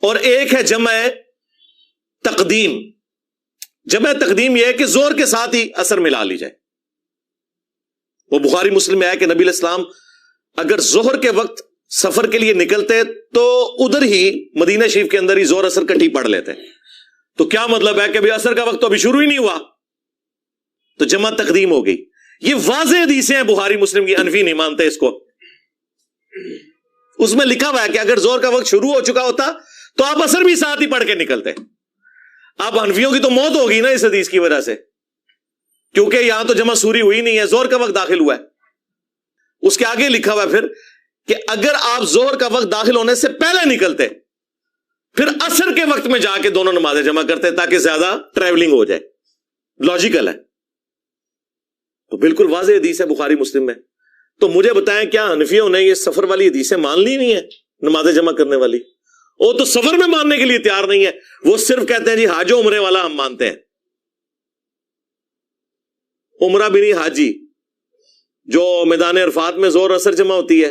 और एक है जमा तकदीम। जमा तकदीम यह है कि जोहर के साथ ही असर मिला ली जाए। वो बुखारी मुस्लिम में है कि नबी इस्लाम अगर जोहर के वक्त सफर के लिए निकलते तो उधर ही मदीना शरीफ के अंदर ही जोहर असर इकट्ठी पढ़ लेते। तो क्या मतलब है कि अभी असर का वक्त तो अभी शुरू ही नहीं हुआ, तो जमा तकदीम हो गई। ये वाज़ेह हदीसें हैं बुखारी मुस्लिम की, हनफी नहीं मानते इसको। उसमें लिखा हुआ है कि अगर जोहर का वक्त शुरू हो चुका होता तो आप असर भी साथ ही पढ़ के निकलते। अब हनफियों की तो मौत होगी ना इस हदीस की वजह से, क्योंकि यहां तो जमा सूरी हुई नहीं है, जोहर का वक्त दाखिल हुआ है। उसके आगे लिखा हुआ है फिर कि अगर आप जोहर का वक्त दाखिल होने से पहले निकलते फिर असर के वक्त में जाके दोनों नमाजें जमा करते ताकि ज्यादा ट्रैवलिंग हो जाए। लॉजिकल है। तो बिल्कुल वाज़ेह हदीस है बुखारी मुस्लिम में। तो मुझे बताएं क्या हनफियों ने ये सफर वाली हदीसें मान ली नहीं है नमाजें जमा करने वाली? वो तो सफर में मानने के लिए तैयार नहीं है, वो सिर्फ कहते हैं जी हाजो उम्रे वाला हम मानते हैं। उम्रा भी नहीं, हाजी, जो मैदान अरफात में जोर असर जमा होती है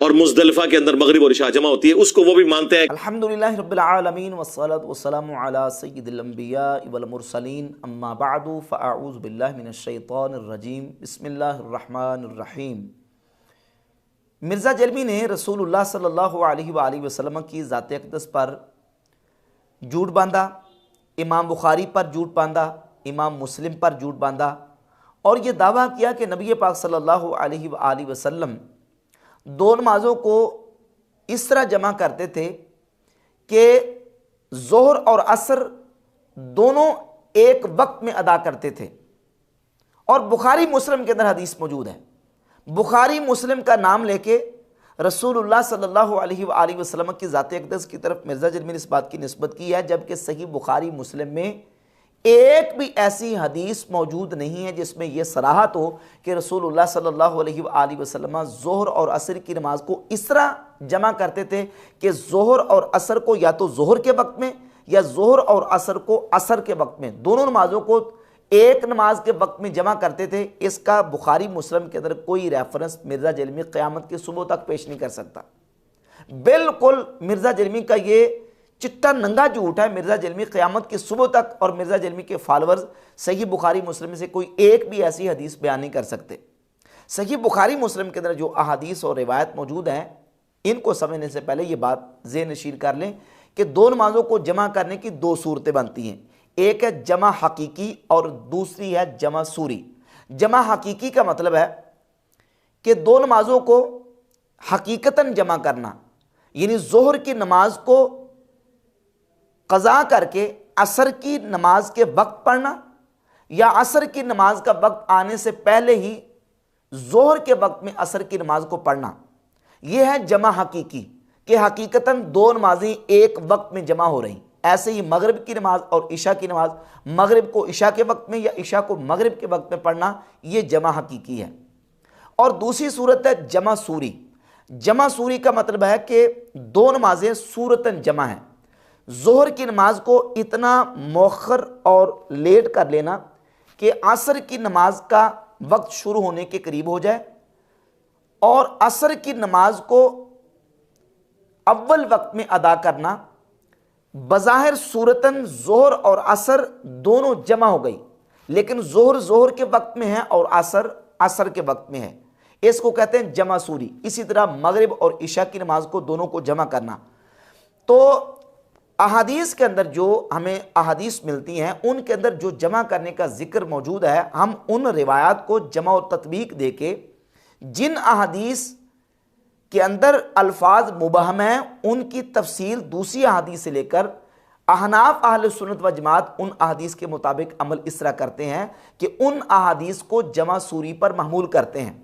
और मुज़दलिफा के अंदर मगरिब और इशा जमा होती है, उसको वो भी मानते हैं। अल्हम्दुलिल्लाह रब्बिल आलमीन वस्सलातु वस्सलामु अला सय्यिदिल अंबिया वल मुरसलीन अम्मा बअदु फ़अऊज़ु बिल्लाहि मिनश शैतानिर रजीम बिस्मिल्लाहिर रहमानिर रहीम। मिर्ज़ा जलमी ने रसूलुल्लाह सल्लल्लाहु अलैहि वसल्लम की ज़ात अक़दस पर झूठ बांधा, इमाम बुखारी पर झूठ बांधा, इमाम मुस्लिम पर झूठ बांधा और ये दावा किया कि नबी पाक सल्लल्लाहु अलैहि वसल्लम दो नमाज़ों को इस तरह जमा करते थे कि ज़ोहर और असर दोनों एक वक्त में अदा करते थे। और बुखारी मुस्लिम के अंदर हदीस मौजूद है। बुखारी मुस्लिम का नाम लेके रसूलुल्लाह सल्लल्लाहु अलैहि वसल्लम की ज़ात अक़दस की तरफ मिर्ज़ा जलमी ने इस बात की निस्बत की है, जबकि सही बुखारी मुस्लिम में एक भी ऐसी हदीस मौजूद नहीं है जिसमें यह सराहत हो कि रसूलुल्लाह सल्लल्लाहु अलैहि वसल्लम ज़ोहर और असर की नमाज को इस तरह जमा करते थे कि ज़ोहर और असर को या तो ज़ोहर के वक्त में या ज़ोहर और असर को असर के वक्त में, दोनों नमाजों को एक नमाज के वक्त में जमा करते थे। इसका बुखारी मुस्लिम के अंदर कोई रेफरेंस मिर्ज़ा जलमी क़यामत की सुबह तक पेश नहीं कर सकता। बिल्कुल मिर्ज़ा जलमी का ये चिट्टा नंगा झूठ है। मिर्ज़ा जलमी क़यामत की सुबह तक और मिर्ज़ा जलमी के फॉलोअर्स सही बुखारी मुस्लिम से कोई एक भी ऐसी हदीस बयान नहीं कर सकते। सही बुखारी मुस्लिम के अंदर जो अहादीस और रिवायत मौजूद हैं, इनको समझने से पहले ये बात ज़हन नशीन कर लें कि दो नमाज़ों को जमा करने की दो सूरतें बनती हैं। एक है जमा हकीकी और दूसरी है जमा सूरी। जमा हकीकी का मतलब है कि दो नमाज़ों को हकीकतन जमा करना, यानी ज़ोहर की नमाज को क़ज़ा करके असर की नमाज के वक्त पढ़ना या असर की नमाज का वक्त आने से पहले ही ज़ोहर के वक्त में असर की नमाज को पढ़ना। यह है जमा हकीकी कि हकीकतन दो नमाजें एक वक्त में जमा हो रही। ऐसे ही मगरिब की नमाज और इशा की नमाज, मगरिब को इशा के वक्त में या इशा को मगरिब के वक्त में पढ़ना, यह जमा हकीकी है। और दूसरी सूरत है जमा सूरी। जमा सूरी का मतलब है कि दो नमाजें सूरतन जमा हैं। ज़ोहर की नमाज को इतना मौखर और लेट कर लेना कि असर की नमाज का वक्त शुरू होने के करीब हो जाए और असर की नमाज को अव्वल वक्त में अदा करना। बज़ाहिर सूरतन ज़ोहर और असर दोनों जमा हो गई, लेकिन ज़ोहर ज़ोहर के वक्त में है और असर असर के वक्त में है। इसको कहते हैं जमा सूरी। इसी तरह मगरिब और इशा की नमाज को दोनों को जमा करना। तो अहादीस के अंदर जो हमें अहादीस मिलती हैं उनके अंदर जो जमा करने का जिक्र मौजूद है, हम उन रिवायात को जमा और तत्बीक दे के जिन अहादीस के अंदर अल्फाज मुबहम हैं उनकी तफसील दूसरी अहादीस से लेकर अहनाफ अहले सुन्नत व जमात उन अहादीस के मुताबिक अमल इस तरह करते हैं कि उन अहादीस को जमा सूरी पर महमूल करते हैं।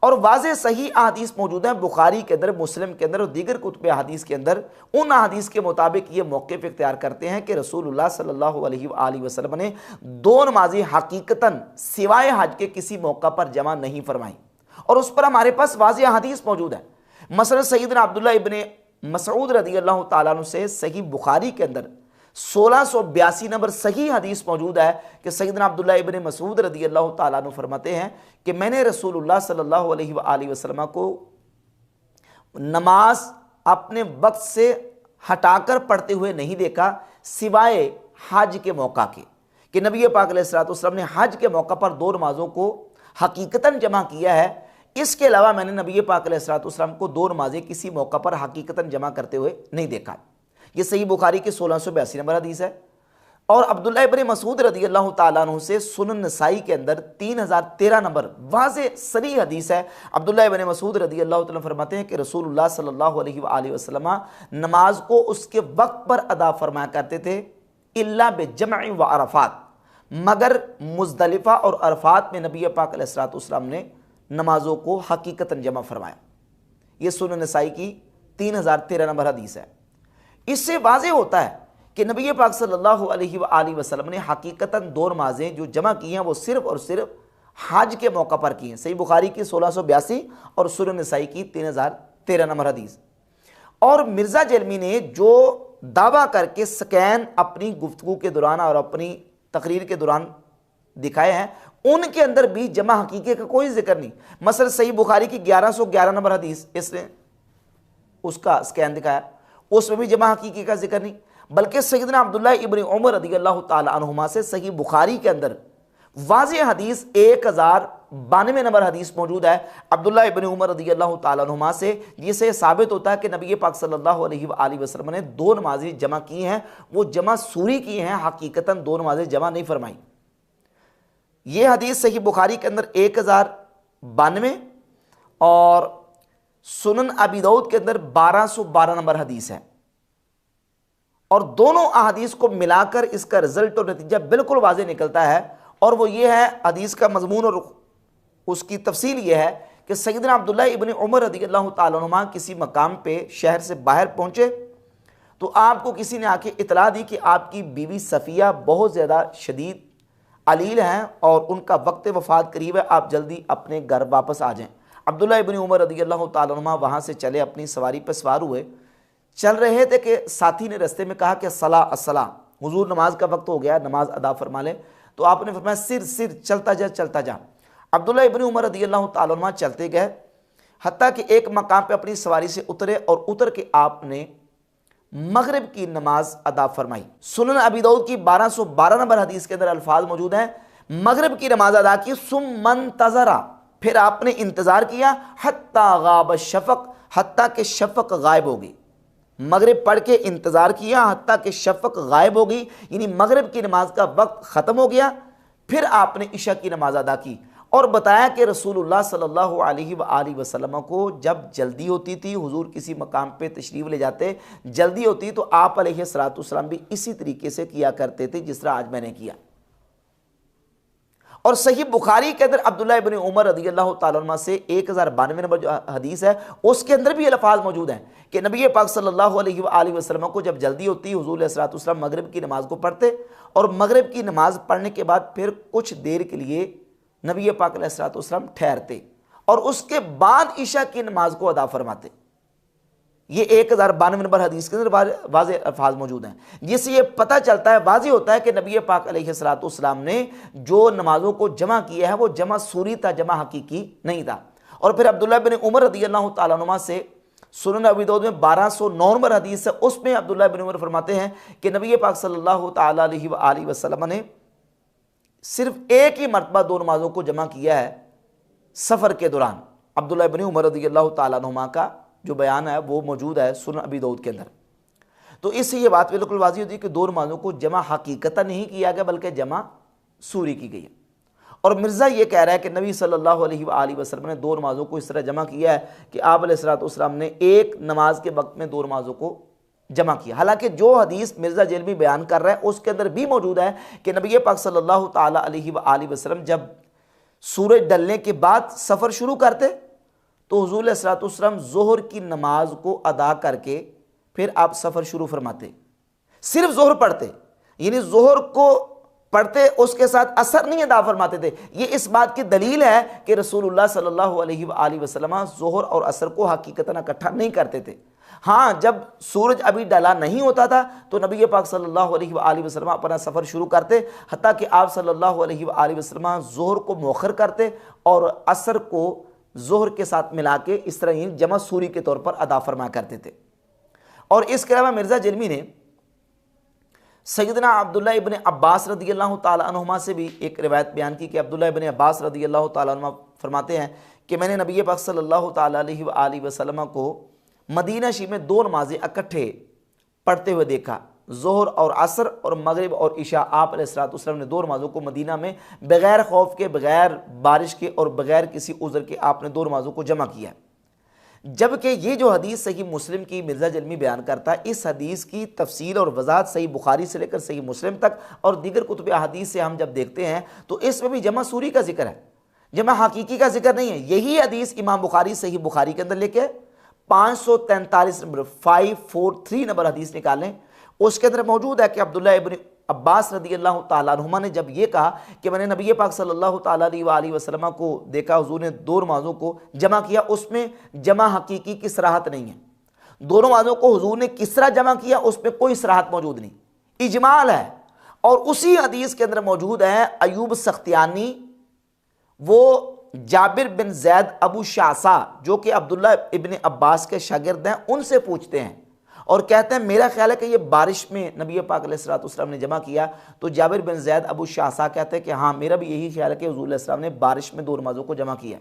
और वाज़ेह सही अहादीस मौजूद हैं बुखारी के अंदर, मुस्लिम के अंदर और दीगर कुतुब अहादीस के अंदर। उन अहादीस के मुताबिक ये मौक़िफ़ इख्तियार करते हैं कि रसूलुल्लाह सल्लल्लाहु अलैहि वसल्लम ने दो नमाज़ें हकीकतन सिवाय हज के किसी मौका पर जमा नहीं फरमाई और उस पर हमारे पास वाज़ेह अहादीस मौजूद है। मसलन सैयदना अब्दुल्लाह इब्ने मसऊद रज़ियल्लाहु ताला अन्हु से सही बुखारी के अंदर 1682 नंबर सही हदीस मौजूद है कि सैयदना अब्दुल्लाह इब्ने मसूद रज़ियल्लाहु ताला अन्हु फरमाते हैं कि मैंने रसूलुल्लाह सल्लल्लाहु अलैहि वसल्लम को नमाज अपने वक्त से हटाकर पढ़ते हुए नहीं देखा सिवाय हज के मौका के, कि नबी पाक अलैहिस्सलातु वस्सलाम ने हज के मौका पर दो नमाजों को हकीकतन जमा किया है। इसके अलावा मैंने नबी पाक अलैहिस्सलातु वस्सलाम को दो नमाजें किसी मौका पर हकीकतन जमा करते हुए नहीं देखा। यह सही बुखारी की 1682 नंबर हदीस है। और अब्दुल्लाह इब्न मसूद रज़ी अल्लाह ताला अन्हु से सुनन नसाई के अंदर 3013 नंबर वाज़े सरी हदीस है। अब्दुल्लाह इब्न मसूद रज़ी अल्लाह ताला फरमाते हैं कि रसूलुल्लाह सल्लल्लाहु अलैहि वसल्लम नमाज को उसके वक्त पर अदा फरमाया करते थे, इल्ला बिजम्अ व अरफात, मगर मुज़दलिफ़ा और अरफात में नबी पाक अलैहिस्सलातु वस्सलाम ने नमाजों को हकीकतन जमा फरमाया। यह सुनन नसाई की 3013 नंबर हदीस है। इससे वाज़े होता है कि नबी पाक सल्लल्लाहु अलैहि वसल्लम ने हकीकतन दो नमाजें जो जमा की हैं वो सिर्फ और सिर्फ हज के मौका पर की हैं। सही बुखारी की 1682 और सुनन नसाई की 3013 नंबर हदीस। और मिर्ज़ा जेलमी ने जो दावा करके स्कैन अपनी गुफ्तगू के दौरान और अपनी तकरीर के दौरान दिखाए हैं, उनके अंदर भी जमा हकीके का कोई जिक्र नहीं। मसलन सही बुखारी की 1111 नंबर हदीस, इसने उसका स्कैन दिखाया, उसमें भी जमा हकीके का जिक्र नहीं, बल्कि सैयदना अब्दुल्लाह इब्न उमर रज़ियल्लाहु ताला अन्हुमा से सही बुखारी के अंदर वाज़े हदीस 1092 नंबर हदीस मौजूद है अब्दुल्लाह इब्न उमर रज़ियल्लाहु ताला अन्हुमा से, जिससे साबित होता है कि नबी पाक सल्लल्लाहु अलैहि वसल्लम ने दो नमाजें जमा की हैं, वो जमा सूरी की हैं, हकीकतन दो नमाजें जमा नहीं फरमाई। ये हदीस सही बुखारी के अंदर 1092 और सुनन अबी दाऊद के अंदर 1212 नंबर हदीस है। और दोनों अहादीस को मिलाकर इसका रिजल्ट और नतीजा बिल्कुल वाज़े निकलता है, और वो ये है, हदीस का मजमून और उसकी तफसील ये है कि सैयदना अब्दुल्लाह इब्न उमर रज़ियल्लाहु ताला अन्हुमा किसी मकाम पे शहर से बाहर पहुँचे तो आपको किसी ने आके इतला दी कि आपकी बीवी सफ़िया बहुत ज़्यादा शदीद अलील हैं और उनका वक्त वफ़ात करीब है, आप जल्दी अपने घर वापस आ जाएं। अब्दुल्लाह इब्न उमर रज़ियल्लाहु ताला अन्हुमा वहाँ से चले, अपनी सवारी पर सवार हुए, चल रहे थे कि साथी ने रास्ते में कहा कि अस्सला हुजूर नमाज का वक्त हो गया, नमाज अदा फरमा ले। तो आपने फरमाया सिर सिर, चलता जा चलता जा। अब्दुल्लाह इब्न उमर रज़ियल्लाहु ताला अन्हुमा चलते गए, हत्ता कि एक मकाम पे अपनी सवारी से उतरे और उतर के आपने मगरिब की नमाज अदा फरमाई। सुनन अबी दाऊद की 1212 नंबर हदीस के अंदर अल्फाज मौजूद हैं, मगरिब की नमाज अदा की, सुम्मन तज़रा, फिर आपने इंतज़ार किया, हत्ता गाब शफ़क़, हत्ता के शफ़क़ गायब हो गई। मगरिब पढ़ के इंतज़ार किया हत्ता कि शफ़क़ गायब हो गई, यानी मगरिब की नमाज का वक्त ख़त्म हो गया। फिर आपने इशा की नमाज अदा की और बताया कि रसूलुल्लाह सल्लल्लाहु अलैहि वसल्लम को जब जल्दी होती थी, हुजूर किसी मकाम पे तशरीफ़ ले जाते, जल्दी होती तो आप अलैहिस्सलातु वस्सलाम भी इसी तरीके से किया करते थे जिस तरह आज मैंने किया। और सही बुखारी के अंदर अब्दुल्लाह इब्न उमर रज़ियल्लाहु ताला अन्हुमा से 1092 नंबर जो हदीस है उसके अंदर भी अल्फाज मौजूद हैं कि नबी पाक सल्लल्लाहु अलैहि वसल्लम को जब जल्दी होती, हुजूर अलैहिस्सलातु वस्सलाम मगरिब की नमाज को पढ़ते और मगरिब की नमाज पढ़ने के बाद फिर कुछ देर के लिए नबी पाक अलैहिस्सलातु वस्सलाम ठहरते और उसके बाद ईशा की नमाज को अदा फरमाते। ये 1092 नंबर हदीस के अंदर वाज़े अल्फाज मौजूद हैं, जिससे ये पता चलता है, वाज़े होता है कि नबी पाक अलैहिस्सलातु वस्सलाम ने जो नमाजों को जमा किया है वो जमा सूरी था, जमा हकीकी नहीं था। और फिर अब्दुल्लाह बिन उमर रज़ियल्लाहु ताला अन्हुमा से सुनन अबी दाऊद में 1209 नंबर हदीस है, उसमें अब्दुल्लाह बिन उमर फरमाते हैं कि नबी पाक सल्लल्लाहु ताला अलैहि वसल्लम ने सिर्फ एक ही मरतबा दो नमाजों को जमा किया है सफ़र के दौरान। अब्दुल्लाह बिन उमर रज़ियल्लाहु ताला अन्हुमा का जो बयान है वो मौजूद है सुनन अबी दाऊद के अंदर। तो इससे ये बात बिल्कुल वाज़ी होती है कि दो नमाजों को जमा हकीकतन नहीं किया गया बल्कि जमा सूरी की गई है। और मिर्ज़ा ये कह रहा है कि नबी सल्लल्लाहु अलैहि वसल्लम ने दो नमाजों को इस तरह जमा किया है कि आप अलैहिस्सलातु वस्सलाम ने एक नमाज के वक्त में दो नमाजों को जमा किया। हालांकि जो हदीस मिर्ज़ा जेलमी बयान कर रहा है उसके अंदर भी मौजूद है कि नबी पाक सल्लल्लाहु ताला अलैहि वसल्लम जब सूरज ढलने के बाद सफ़र शुरू करते तो हुजूर अलैहिस्सलातु वस्सलाम ज़ोहर की नमाज को अदा करके फिर आप सफ़र शुरू फरमाते, सिर्फ ज़ोहर पढ़ते, यानी ज़ोहर को पढ़ते उसके साथ असर नहीं अदा फरमाते थे। ये इस बात की दलील है कि रसूलुल्लाह सल्लल्लाहु अलैहि वसल्लम ज़ोहर और असर को हकीकतन इकट्ठा नहीं करते थे। हाँ, जब सूरज अभी डला नहीं होता था तो नबी पाक सल्लल्लाहु अलैहि वसल्लम अपना सफ़र शुरू करते, हत्ता कि आप सल्लल्लाहु अलैहि वसल्लम ज़ोहर को मौखर करते और असर को ज़ोहर के साथ मिला के इस तरह ही जमा सूरी के तौर पर अदा फरमा करते थे। और इसके अलावा मिर्ज़ा जिल्मी ने सैयदना अब्दुल्लाह इब्न अब्बास रदियल्लाहु ताला अन्हुमा से भी एक रिवायत बयान की कि अब्दुल्लाह इब्न अब्बास रदियल्लाहु ताला अन्हुमा फरमाते हैं कि मैंने नबी पाक सल्लल्लाहु ताला अलैहि व आलिहि वसल्लम को मदीना शरीफ में 2 नमाजें इकट्ठे पढ़ते हुए देखा, ज़ोहर और असर और मगरिब और इशा। आप अलैहिस्सलातु वस्सलाम ने 2 नमाज़ों को मदीना में बग़ैर खौफ के, बग़ैर बारिश के और बग़ैर किसी उज़्र के आपने 2 नमाज़ों को जमा किया। जबकि ये जो हदीस सही मुस्लिम की मिर्ज़ा जल्मी बयान करता है, इस हदीस की तफसील और वज़ाहत सही बुखारी से लेकर सही मुस्लिम तक और दीगर कुतुब हदीस से हम जब देखते हैं तो इसमें भी जमा सूरी का जिक्र है, जमा हकीकी का जिक्र नहीं है। यही हदीस इमाम बुखारी सही बुखारी के अंदर लेके 543 नंबर 543 नंबर हदीस निकालें, उसके अंदर मौजूद है कि अब्दुल्लाह इब्न अब्बास रदियल्लाहु ताला अन्हुमा ने जब ये कहा कि मैंने नबी पाक सल्लल्लाहु ताला अलैहि वसल्लम को देखा, हुजूर ने 2 नमाज़ों को जमा किया, उसमें जमा हकीकी की सराहत नहीं है। 2 नमाज़ों को हुजूर ने किस तरह जमा किया उसमें कोई सराहत मौजूद नहीं, इजमाल है। और उसी हदीस के अंदर मौजूद है अयूब सख्तियानी, वो जाबिर बिन जैद अबू शासा जो कि अब्दुल्लाह इब्न अब्बास के शागिर्द हैं, उनसे पूछते हैं और कहते हैं मेरा ख्याल है कि ये बारिश में नबी पाक अलैहिस्सलातु वस्सलाम ने जमा किया। तो जाबिर बिन जैद अबू शासा कहते हैं कि हाँ, मेरा भी यही ख्याल है कि हुजूर अलैहिस्सलाम ने बारिश में 2 नमाज़ों को जमा किया।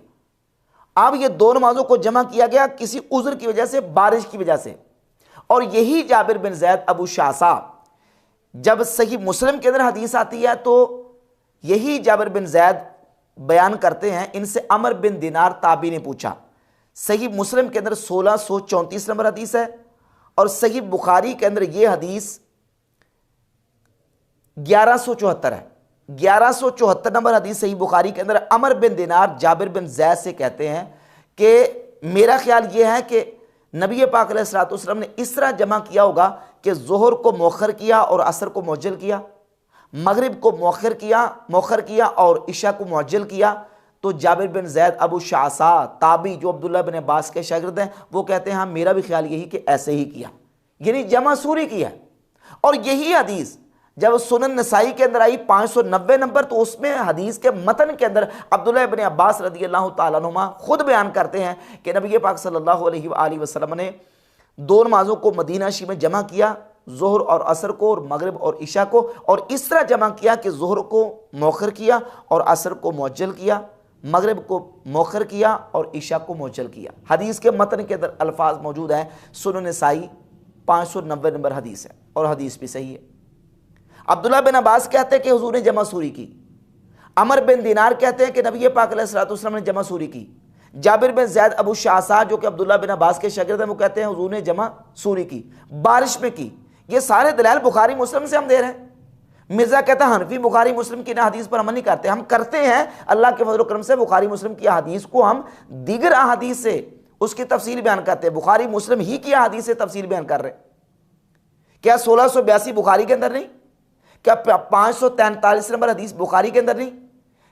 अब ये 2 नमाज़ों को जमा किया गया किसी उज़्र की वजह से, बारिश की वजह से। और यही जाबिर बिन जैद अबू शासा, जब सही मुस्लिम के अंदर हदीस आती है तो यही जाबिर बिन जैद बयान करते हैं, इनसे अमर बिन दिनार ताबी ने पूछा। सही मुस्लिम के अंदर 1634 नंबर हदीस है और सही बुखारी के अंदर यह हदीस 1174 है। 1174 नंबर हदीस सही बुखारी के अंदर अमर बिन दिनार जाबिर बिन जैद से कहते हैं कि मेरा ख्याल यह है कि नबी पाक अलैहिस्सलातु वस्सलाम ने इस तरह जमा किया होगा कि ज़ोहर को मौखर किया और असर को मुअज्जल किया, मगरिब को मौखर किया और इशा को मुअज्जल किया। तो जाबिर बिन जैद अबू शासा ताबी जो अब्दुल्लाह बिन अब्बास के शागिर्द हैं, वो कहते हैं हाँ, मेरा भी ख्याल यही कि ऐसे ही किया, यानी जमा सूरी किया। और यही हदीस जब सुनन नसाई के अंदर आई 590 नंबर, तो उसमें हदीस के मतन के अंदर अब्दुल्लाह इब्न अब्बास रदियल्लाहु ताला अन्हुमा खुद बयान करते हैं कि नबी पाक सल्लल्लाहु अलैहि वसल्लम ने 2 नमाज़ों को मदीना शरीफ में जमा किया, ज़ोहर और असर को और मगरिब और इशा को, और इस तरह जमा किया कि ज़ोहर को मौखर किया और असर को मुअज्जल किया, मगरिब को मौखर किया और इशा को मुअज्जल किया। हदीस के मतन के अंदर अल्फाज मौजूद हैं, सुनन नसाई 590 नंबर हदीस है और हदीस भी सही है। अब्दुल्लाह बिन अब्बास कहते हैं कि हुजूर ने जमा सूरी की। अमर बिन दिनार कहते हैं कि नबी पाक अलैहिस्सलातु वस्सलाम ने जमा सूरी की। जाबिर बिन जैद अबू शासा जो कि अब्दुल्लाह बिन अब्बास के शागिर्द हैं, वो कहते हैं हुजूर ने जमा सूरी की, बारिश में की। ये सारे दलाइल बुखारी मुस्लिम से हम दे रहे हैं। मिर्जा कहता है हनफी बुखारी मुस्लिम की ना हदीस पर अमल नहीं करते, हम करते हैं अल्लाह के फजल करम से। बुखारी मुस्लिम की हदीस को हम दीगर हदीस से उसकी तफसील बयान करते हैं, बुखारी मुस्लिम ही की हदीस से तफसील बयान कर रहे हैं। क्या 1682 बुखारी के अंदर नहीं? क्या 543 नंबर हदीस बुखारी के अंदर नहीं?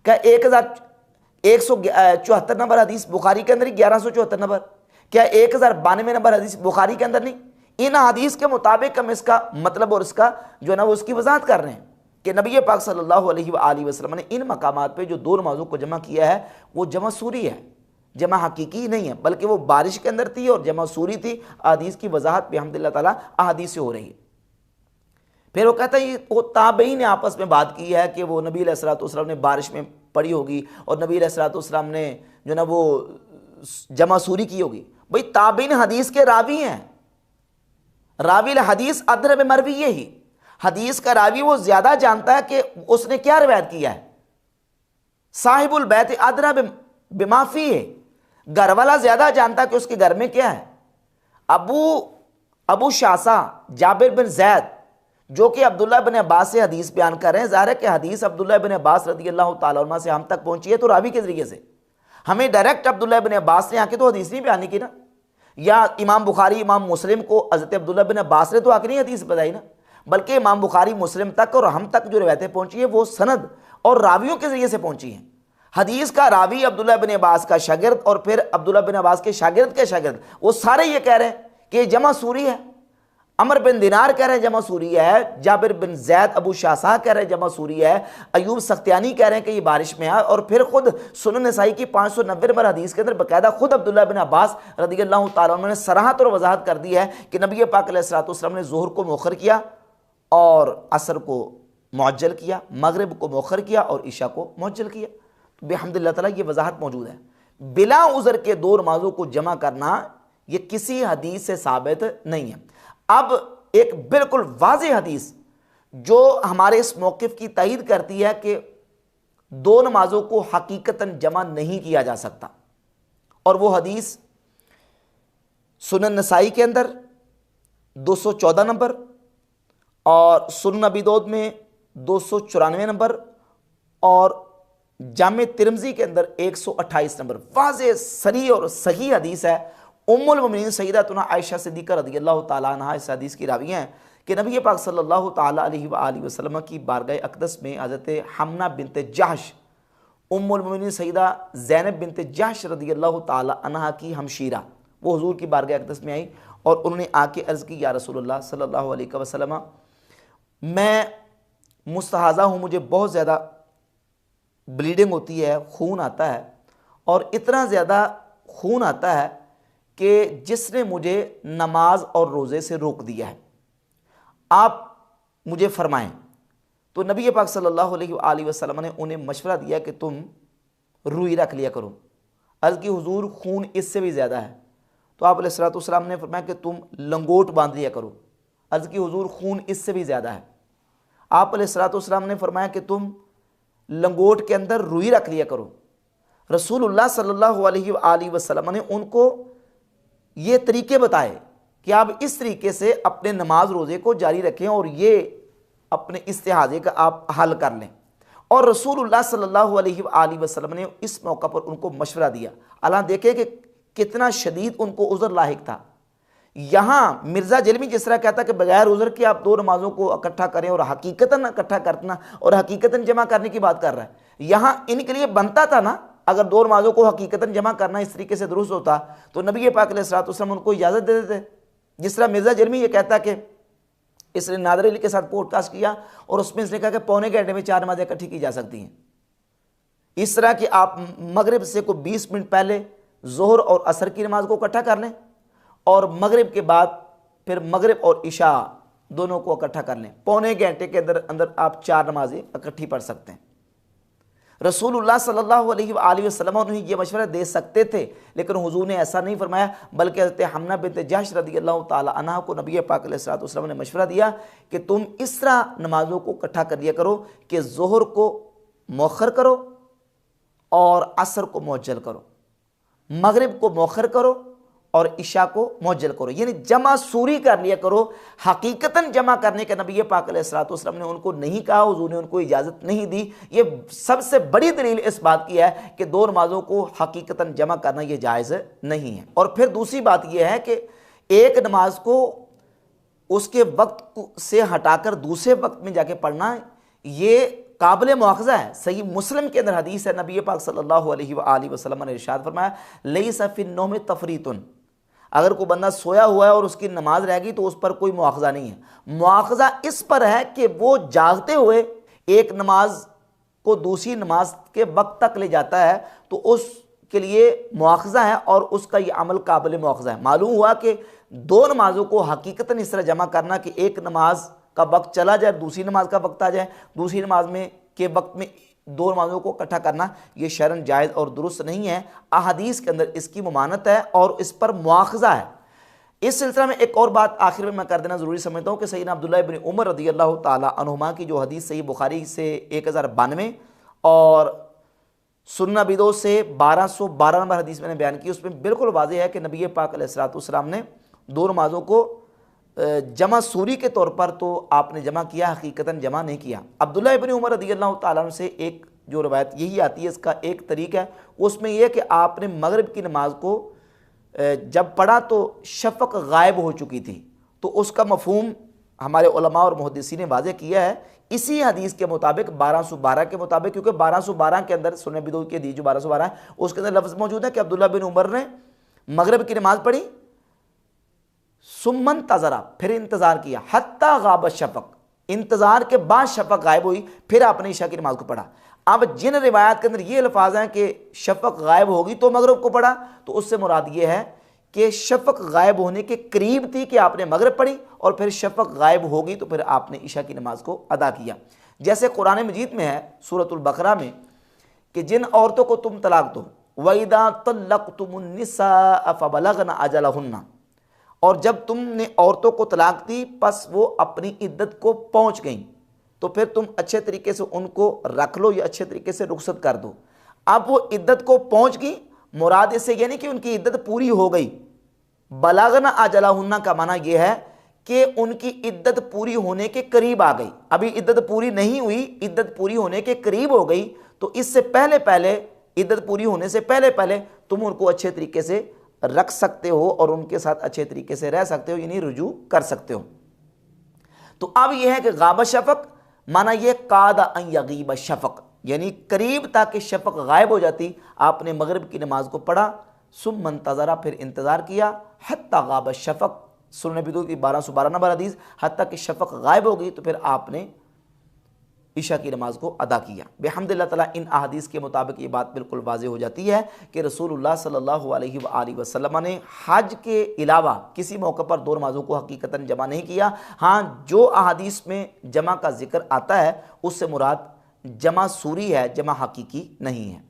क्या 1174 नंबर हदीस बुखारी के अंदर ही? 1174 नंबर? क्या 1092 नंबर हदीस बुखारी के अंदर नहीं? इन हदीस के मुताबिक हम इसका मतलब और इसका जो है ना वो उसकी वजाहत कर रहे हैं कि नबी पाक सल्लल्लाहु अलैहि वसल्लम ने इन मकामात पे जो 2 नमाज़ों को जमा किया है वो जमा सूरी है, जमा हकीकी नहीं है, बल्कि वो बारिश के अंदर थी और जमा सूरी थी। हदीस की वजाहत भी अल्हम्दुलिल्लाह ताला अहादीस से हो रही है। फिर वो कहता है वो ताबईन ने आपस में बात की है कि वो नबी अलैहिस्सलातु वस्सलाम ने बारिश में पढ़ी होगी और नबी अलैहिस्सलातु वस्सलाम ने जो ना वो जमा सूरी की होगी। भाई ताबईन हदीस के रावी हैं, रावी हदीस अदर में मरवी ही, हदीस का रावी वो ज्यादा जानता है कि उसने क्या रिवायत किया है। साहिबुल बैत अदरा बिमाफी है, घर वाला ज्यादा जानता है कि उसके घर में क्या है। अबू शासा जाबिर बिन जैद जो कि अब्दुल्लाह बिन अब्बास से हदीस बयान कर रहे हैं, ज़ाहिर है कि हदीस अब्दुल्लाह बिन अब्बास रदियल्लाहु ताला अन्हुमा से हम तक पहुंची है तो रावी के जरिए से। हमें डायरेक्ट अब्दुल्लाह बिन अब्बास ने आके तो हदीस नहीं बयानी की ना, या इमाम बुखारी इमाम मुस्लिम को हज़रत अब्दुल्लाह बिन अब्बास ने तो आके नहीं हदीस बताई ना, बल्कि इमाम बुखारी मुस्लिम तक और हम तक जो रिवायतें पहुंची है वो सनद और रावियों के जरिए से पहुंची हैं। हदीस का रावी अब्दुल्लाह बिन अब्बास का शागिर्द और फिर अब्दुल्लाह बिन अब्बास के शागिर्द वो सारे ये कह रहे हैं कि जमा सूरी है। अमर बिन दिनार कह रहे हैं जमा सूरी है, जाबिर बिन जैद अबू शासा कह रहे हैं जमा सूरी है, अयूब सख्तियानी कह रहे हैं कि ये बारिश में है। और फिर खुद सुनन नसाई की 590 नंबर हदीस के अंदर बाकायदा खुद अब्दुल्लाह बिन अब्बास रज़ियल्लाहु ताला अन्हु ने सराहत और वजाहत कर दी है कि नबी पाक अलैहिस्सलातु वस्सलाम ने ज़ोहर को मुअख्खर किया और असर को मुअज्जल किया, मगरिब को मुअख्खर किया और इशा को मुअज्जल किया। तो बिहम्दिल्लाह ताला ये वजाहत मौजूद है। बिला उज़र के दो नमाजों को जमा करना ये किसी हदीस से साबित नहीं है। अब एक बिल्कुल वाज़ेह हदीस जो हमारे इस मौक़िफ़ की तईद करती है कि दो नमाजों को हकीकतन जमा नहीं किया जा सकता, और वो हदीस सुनन नसाई के अंदर 214 नंबर और सुनन अबी दाऊद में 294 नंबर और जामे तिरमिज़ी के अंदर 128 नंबर वाज़ेह सरी और सही हदीस है। उम्मुल मोमिनीन सय्यदतुना आयशा सिद्दीक़ा रज़ियल्लाहु ताला अन्हा इस हदीस की रावी हैं कि नबी पाक सल्लल्लाहु ताला अलैहि व आलिहि वसल्लम की बारगाह अक़दस में हज़रत हम्ना बिनत जहश उम्मुल मोमिनीन सय्यदा ज़ैनब बिनत जहश रज़ियल्लाहु ताला अन्हा की हमशीरा वो हुज़ूर की बारगाह अक़दस में आई और उन्होंने आके अर्ज़ की, या रसूलुल्लाह सल्लल्लाहु अलैहि वसल्लम, मैं मुस्तहाज़ा हूँ, मुझे बहुत ज़्यादा ब्लीडिंग होती है, खून आता है, और इतना ज़्यादा खून आता है कि जिसने मुझे नमाज और रोज़े से रोक दिया है, आप मुझे फरमाएं। तो नबी पाक सल्लल्लाहु अलैहि वसल्लम ने उन्हें मशवरा दिया कि तुम रुई रख लिया करो। अर्ज़ की हुजूर खून इससे भी ज़्यादा है, तो आप अलैहिस्सलातु वस्सलाम ने फरमाया कि तुम लंगोट बांध लिया करो। अर्ज़ की हुजूर खून इससे भी ज़्यादा है। आप अलैहिस्सलातु वस्सलाम ने फरमाया कि तुम लंगोट के अंदर रुई रख लिया करो। रसूलुल्लाह सल्लल्लाहु अलैहि वसल्लम ने उनको ये तरीके बताए कि आप इस तरीके से अपने नमाज रोज़े को जारी रखें और ये अपने इस्तिहाज़े का आप हल कर लें। और रसूलुल्लाह सल्लल्लाहु अलैहि वसल्लम ने इस मौका पर उनको मशवरा दिया। अल्लाह देखे कि कितना शदीद उनको उज़र लाहिक था। यहाँ मिर्ज़ा जलमी जिस तरह कहता कि बगैर उज़र के आप दो नमाज़ों को इकट्ठा करें और हकीकतन इकट्ठा करना और हकीकतन जमा करने की बात कर रहा है। यहाँ इनके लिए बनता था ना, अगर दो नमाज़ों को हकीकतन जमा करना इस तरीके से दुरुस्त होता तो नबी पाक अलैहिस्सलातु वस्सलाम उनको इजाज़त दे देते। जिस तरह मिर्ज़ा जलमी ये कहता कि इसने नादर अली के साथ पॉडकास्ट किया और उसमें इसने कहा कि पौने घंटे में 4 नमाज़ें इकट्ठी की जा सकती हैं। इस तरह कि आप मगरिब से को 20 मिनट पहले ज़ोहर और असर की नमाज को इकट्ठा कर लें और मगरिब के बाद फिर मगरिब और इशा दोनों को इकट्ठा कर लें। पौने घंटे के अंदर अंदर आप 4 नमाजें इकट्ठी पढ़ सकते हैं। रसूलुल्लाह सल्लल्लाहु अलैहि वसल्लम उन्हें यह मशवरा दे सकते थे, लेकिन हुजूर ने ऐसा नहीं फरमाया, बल्कि हज़रत हम्ना बिनत जहश रज़ियल्लाहु ताला अन्हा को नबी पाक अलैहिस्सलातु वस्सलाम ने मशवरा दिया कि तुम इस तरह नमाज़ों को इकट्ठा कर लिया करो कि ज़ोहर को मौखर करो और असर को मुअज्जल करो, मगरिब को मौखर करो और इशा को मुअज्जल करो, यानी जमा सूरी कर लिया करो। हकीकतन जमा करने के नबी पाक अलैहिस्सलातु वस्सलाम ने उनको नहीं कहा, हुजूर ने उनको इजाज़त नहीं दी। ये सबसे बड़ी दलील इस बात की है कि दो नमाज़ों को हकीकतन जमा करना ये जायज़ नहीं है। और फिर दूसरी बात यह है कि एक नमाज को उसके वक्त से हटाकर दूसरे वक्त में जाके पढ़ना ये काबिल मुआख़ज़ा है। सही मुस्लिम के अंदर हदीस है, नबी पाक सल्लल्लाहु अलैहि वसल्लम ने इरशाद फरमाया, लैसा फ़िन्नौम तफ़रीतुन, अगर कोई बंदा सोया हुआ है और उसकी नमाज रह गई तो उस पर कोई मुआख़ज़ा नहीं है। मुआख़ज़ा इस पर है कि वो जागते हुए एक नमाज को दूसरी नमाज के वक्त तक ले जाता है तो उसके लिए मुआख़ज़ा है और उसका ये अमल काबिल मुआख़ज़ा है। मालूम हुआ कि दो नमाजों को हकीकतन इस तरह जमा करना कि एक नमाज का वक्त चला जाए, दूसरी नमाज का वक्त आ जाए, दूसरी नमाज में के वक्त में दो नमाजों को इकट्ठा करना ये शरन जायज़ और दुरुस्त नहीं है। अहादीस के अंदर इसकी मुमानत है और इस पर मुआख़ज़ा है। इस सिलसिले में एक और बात आखिर में मैं कर देना ज़रूरी समझता हूँ कि सैयदना अब्दुल्लाह इब्न उमर रज़ियल्लाहु ताला अन्हुमा की जो हदीस सही बुखारी से 1092 और सुनन अबी दाऊद से 1212 नंबर हदीस मैंने बयान की, उसमें बिल्कुल वाज़ेह है कि नबी पाक अलैहिस्सलातु वस्सलाम ने दो नमाज़ों को जमा सूरी के तौर पर तो आपने जमा किया, हकीकतन जमा नहीं किया। अब्दुल्लाह इब्न उमर रज़ियल्लाहु ताला अन्हु से एक जो रवायत यही आती है, इसका एक तरीका है, उसमें यह कि आपने मगरिब की नमाज को जब पढ़ा तो शफ़क़ गायब हो चुकी थी, तो उसका मफ़हूम हमारे उलमा और मुहद्दिसीन ने वाज़ेह किया है इसी हदीस के मुताबिक 1212 के मुताबिक, क्योंकि 1212 के अंदर सुनन अबी दाऊद की हदीस जो 1212 है उसके अंदर लफ्ज़ मौजूद है कि अब्दुल्लाह बिन उमर ने मगरिब की नमाज़ पढ़ी, सुम्मन तजरा, फिर इंतज़ार किया, हत्ता गाब शफक, इंतज़ार के बाद शफक गायब हुई, फिर आपने ईशा की नमाज को पढ़ा। अब जिन रिवायात के अंदर ये अल्फाज हैं कि शफक गायब होगी तो मगरिब को पढ़ा, तो उससे मुराद ये है कि शफक गायब होने के करीब थी कि आपने मगरिब पढ़ी और फिर शफक गायब होगी तो फिर आपने ईशा की नमाज को अदा किया। जैसे कुरान मजीद में है सूरतुल बकरा में कि जिन औरतों को तुम तलाक दो, वइदा तल्लक़्तुमुन्निसा फबलगना अजलहुन्ना, और जब तुमने औरतों को तलाक दी पस वो अपनी इद्दत को पहुंच गई, तो फिर तुम अच्छे तरीके से उनको रख लो या अच्छे तरीके से रुखसत कर दो। अब वो इद्दत को पहुंच गई, मुराद इससे ये नहीं कि उनकी इद्दत पूरी हो गई। बलागना अजलहुन्ना का माना यह है कि उनकी इद्दत पूरी होने के करीब आ गई। अभी इद्दत पूरी नहीं हुई, इद्दत पूरी होने के करीब हो गई, तो इससे पहले पहले, इद्दत पूरी होने से पहले पहले तुम उनको अच्छे तरीके से रख सकते हो और उनके साथ अच्छे तरीके से रह सकते हो, यानी रुजू कर सकते हो। तो अब यह है कि गाब शफक माना यह कादा अन यगीब शफक, यानी करीब ताकि शफक गायब हो जाती। आपने मगरिब की नमाज को पढ़ा, सुम मंतजरा, फिर इंतज़ार किया, हत्ता गाब शफक, सुनन नबी की 1212 नंबर हदीस, हत्ता कि शफक गायब हो गई तो फिर आपने ईशा की नमाज को अदा किया। बिहम्दिल्लाह ताला इन अहादीस के मुताबिक ये बात बिल्कुल वाज़ेह हो जाती है कि रसूलुल्लाह सल्लल्लाहु अलैहि वसल्लम ने हज के अलावा किसी मौके पर दो नमाज़ों को हकीकतन जमा नहीं किया। हाँ, जो अहादीस में जमा का जिक्र आता है उससे मुराद जमा सूरी है, जमा हकीकी नहीं है।